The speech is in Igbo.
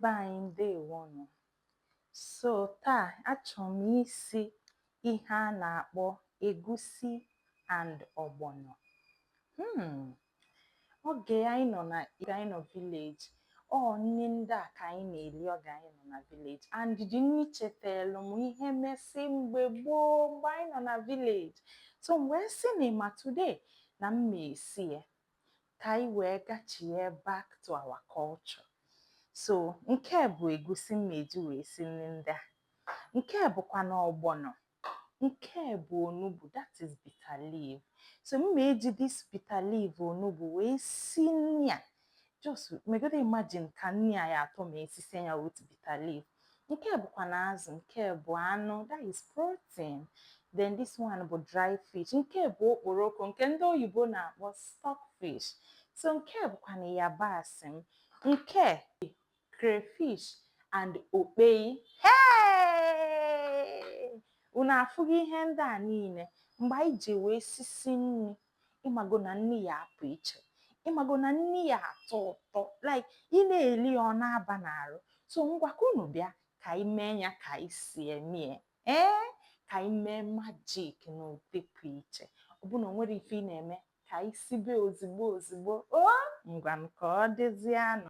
be anyị ndewonu. So taa achọrọ m isi ihe a na-akpọ egusi and ogbono. Oge anyị nọ village, nri ndị a ka anyị na-eli oge anyị nọ na village, and nri chetelu m ihe mesị mgbe gboo mgbe anyị nọ na village. So m wee sị na today na m esi ya ka anyị wee gachie back to our culture. So nke bụ egusi m eji wee si nri ndị a. Nke bụkwa na ogbono. Nke bụ onugbu, that is bitter leaf. So m eji this bitter leaf onugbu wee si nri a. Just megode imagine ka nri a ya atọ ma esisi ya with bitter leaf. Nke bụkwa na azụ, nke bụ anụ, that is protein. Then this one bụ dry fish. Nke bụ okporoko, nke ndị oyibo na-akpọ stockfish. So nke bụkwa na yabasị m. Nke crayfish and okpei. Hey! Unu afụghị ihe ndị a niile mgbe anyị ji wee sisi nri, ịmago na nri ya apụ iche, ịmago na nri ya atọ ụtọ, like ị na-eli ọ na-aba n'arụ. So ngwa ka unu bịa ka anyị mee ya ka anyị si eme ka anyị mee magic na ụdị pụ iche. Ọ bụ na o nwere ife ị na-eme ka anyị sibe ozigbo ngwa ka ọ dịzianụ.